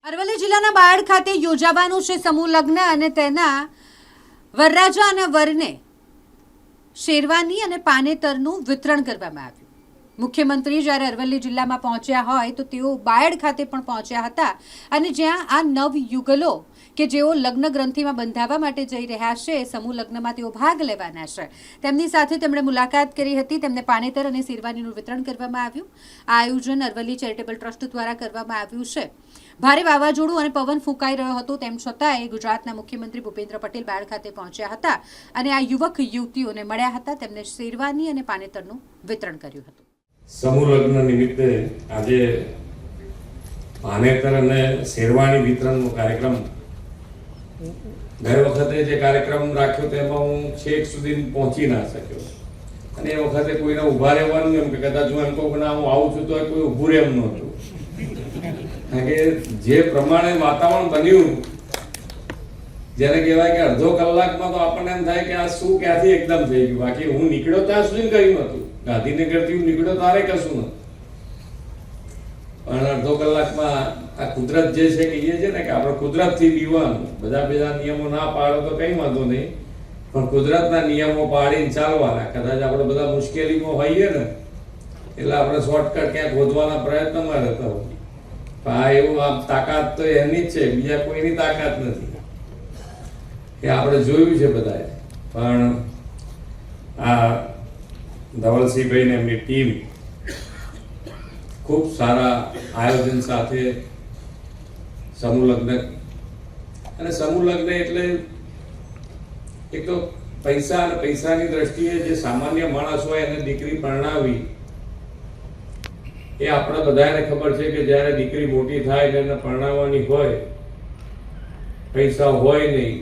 અરવલ્લી જિલ્લાના બાયડ ખાતે યોજાવાનું છે સમૂહ લગ્ન અને તેના વરરાજા અને વરને શેરવાની અને પાનેતરનું વિતરણ કરવામાં આવ્યું. મુખ્યમંત્રી જ્યારે અરવલ્લી જિલ્લામાં પહોંચ્યા હોય તો તેઓ બાયડ ખાતે પણ પહોંચ્યા હતા અને જ્યાં આ નવયુગલો કે જેઓ લગ્ન ગ્રંથિમાં બંધાવવા માટે જઈ રહ્યા છે, સમૂહ લગ્નમાં તેઓ ભાગ લેવાના છે, તેમની સાથે તેમણે મુલાકાત કરી હતી. તેમને પાનેતર અને શેરવાનીનું વિતરણ કરવામાં આવ્યું. આ આયોજન અરવલ્લી ચેરિટેબલ ટ્રસ્ટ દ્વારા કરવામાં આવ્યું છે. ભારે વાવાઝોડું અને પવન ફૂંકાઈ રહ્યો હતો તેમ છતાંય ગુજરાતના મુખ્યમંત્રી ભૂપેન્દ્ર પટેલ બાયડ ખાતે પહોંચ્યા હતા અને આ યુવક યુવતીઓને મળ્યા હતા. તેમને શેરવાની અને પાનેતરનું વિતરણ કર્યું હતું. સમૂહ લગ્ન નિમિત્તે આજે પાનેતર અને શેરવાની વિતરણનો કાર્યક્રમ, દર વખતે જે કાર્યક્રમ રાખ્યો તેમાં હું છેક સુધી પહોંચી ના શક્યો અને એ વખતે કોઈને ઊભા રહેવાનું એમ કે કદાચ હું એમ કહું કે હું આવું છું તો કોઈ ઊભું રહે એમ નહોતું. કારણ કે જે પ્રમાણે વાતાવરણ બન્યું, જેને કહેવાય કે અડધો કલાકમાં તો આપણને એમ થાય કે આ શું ક્યાંથી એકદમ થઈ ગયું. બાકી હું નીકળ્યો ત્યાં સુધી કર્યું હતું, ગાંધીનગરથી હું નીકળ્યો તારે કશું નતું, પણ અડધો કલાકમાં આ કુદરત જે છે કે એ છે ને કે આપણે કુદરતથી બીવાનું. બધા નિયમો ના પાડો તો કઈ વાંધો નહીં, પણ કુદરતના નિયમો પાડીને ચાલવાના. કદાચ આપણે બધા મુશ્કેલીમાં હોઈએ ને એટલે આપણે શોર્ટકટ ક્યાંક શોધવાના પ્રયત્નમાં રહેતા હોઈએ, પણ આ એવું આમ તાકાત તો એની જ છે, બીજા કોઈની તાકાત નથી. એ આપણે જોયું છે બધાએ. પણ આ ધવલસિંહભાઈ ને એમની ટીમ ખૂબ સારા આયોજન સાથે સમૂહ લગ્ન, અને સમૂહ લગ્ન એટલે એક તો પૈસા અને પૈસાની દ્રષ્ટિએ જે સામાન્ય માણસ હોય એને દીકરી પરણાવી, એ આપણે બધાને ખબર છે કે જ્યારે દીકરી મોટી થાય ને એને પરણાવવાની હોય, પૈસા હોય નહીં,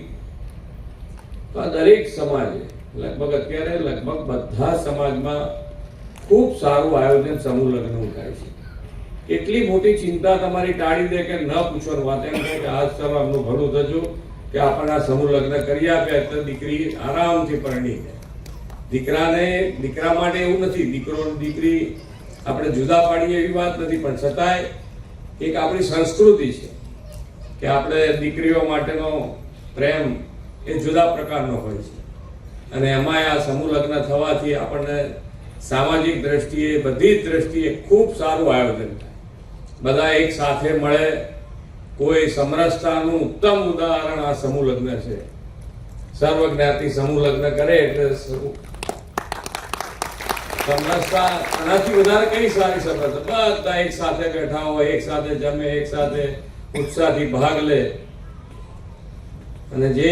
તો આ દરેક સમાજે અત્યારે લગભગ બધા સમાજમાં ખૂબ સારું આયોજન સમૂહ લગ્નનું થાય છે. એટલી મોટી ચિંતા તમારી ટાળી દે કે ન પૂછવાનું વાત. એમ કે આજ ચાલો આમનું ભલું થજો કે આપણને આ સમૂહ લગ્ન કરી આપ્યા એટલે દીકરી આરામથી પરણી જાય. દીકરા માટે એવું નથી, દીકરી આપણે જુદા પાડીએ એવી વાત નથી, પણ છતાંય એક આપણી સંસ્કૃતિ છે કે આપણે દીકરીઓ માટેનો પ્રેમ એ જુદા પ્રકારનો હોય છે. અને એમાં આ સમૂહ લગ્ન થવાથી આપણને સામાજિક દ્રષ્ટિએ, બધી જ દ્રષ્ટિએ ખૂબ સારું આયોજન થાય. બધા એક સાથે મળે, કોઈ સમરસતાનું ઉત્તમ ઉદાહરણ આ સમૂહ લગ્ન છે. સર્વજ્ઞાતિ સમૂહ લગ્ન કરે એટલે સમરસતા આનાથી વધારે કઈ સારી સમરસતા. બધા એક સાથે બેઠા હોય, એક સાથે જમે, એક સાથે ઉત્સાહથી ભાગ લે. અને જે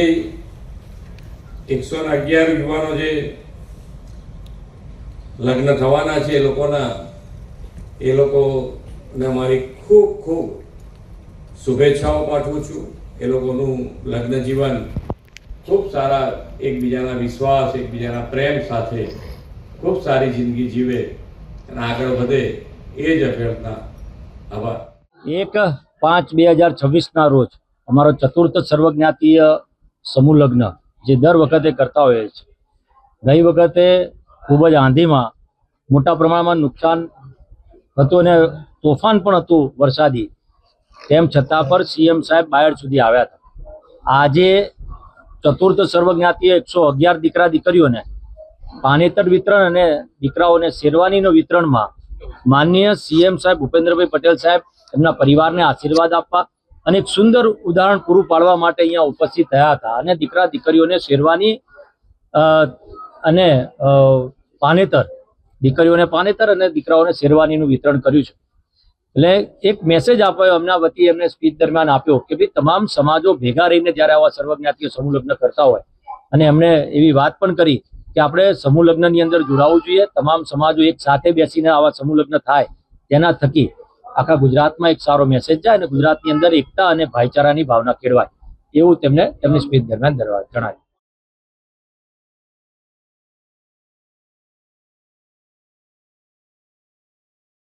111 યુવાનો જે લગ્ન થવાના છે એ લોકોને મારી ખૂબ ખૂબ શુભેચ્છાઓ પાઠવું છું. એ લોકોનું લગ્ન જીવન ખૂબ સારા, એકબીજાના વિશ્વાસ, એકબીજાના પ્રેમ સાથે ખૂબ સારી જિંદગી જીવે અને આગળ વધે, એ જ અભ્યર્થના. આભાર. 1/5/2026 રોજ અમારો ચતુર્થ સર્વજ્ઞાતીય સમૂહ લગ્ન જે દર વખતે કરતા હોઈએ છીએ. ગઈ વખતે ખૂબ જ આંધીમાં મોટા પ્રમાણમાં નુકસાન હતું અને તોફાન પણ હતું વરસાદી, તેમ છતાં પર સીએમ સાહેબ બાયડ સુધી આવ્યા હતા. આજે ચતુર્થ સર્વજ્ઞાતીય 111 દીકરા દીકરીઓને પાનેતર વિતરણ અને દીકરાઓને શેરવાનીનો વિતરણમાં માનનીય સીએમ સાહેબ ભૂપેન્દ્રભાઈ પટેલ સાહેબ એમના પરિવારને આશીર્વાદ આપવા અને એક સુંદર ઉદાહરણ પૂરું પાડવા માટે અહીંયા ઉપસ્થિત થયા હતા. અને દીકરા દીકરીઓને શેરવાની અને પાનેતર, દીકરીઓને પાનેતર અને દીકરાઓને શેરવાનીનું વિતરણ કર્યું છે. એટલે એક મેસેજ આપ્યો એમના વતી, એમને સ્પીચ દરમિયાન આપ્યો કે ભાઈ તમામ સમાજો ભેગા રહીને જ્યારે આવા સર્વજ્ઞાતીય સમૂહ લગ્ન કરતા હોય, અને એમણે એવી વાત પણ કરી કે આપણે સમૂહ લગ્નની અંદર જોડાવવું જોઈએ. તમામ સમાજો એક સાથે બેસીને આવા સમૂહ લગ્ન થાય, તેના થકી આખા ગુજરાતમાં એક સારો મેસેજ જાય અને ગુજરાતની અંદર એકતા અને ભાઈચારાની ભાવના કેળવાય, એવું તેમની સ્પીચ દરમિયાન જણાવ્યું.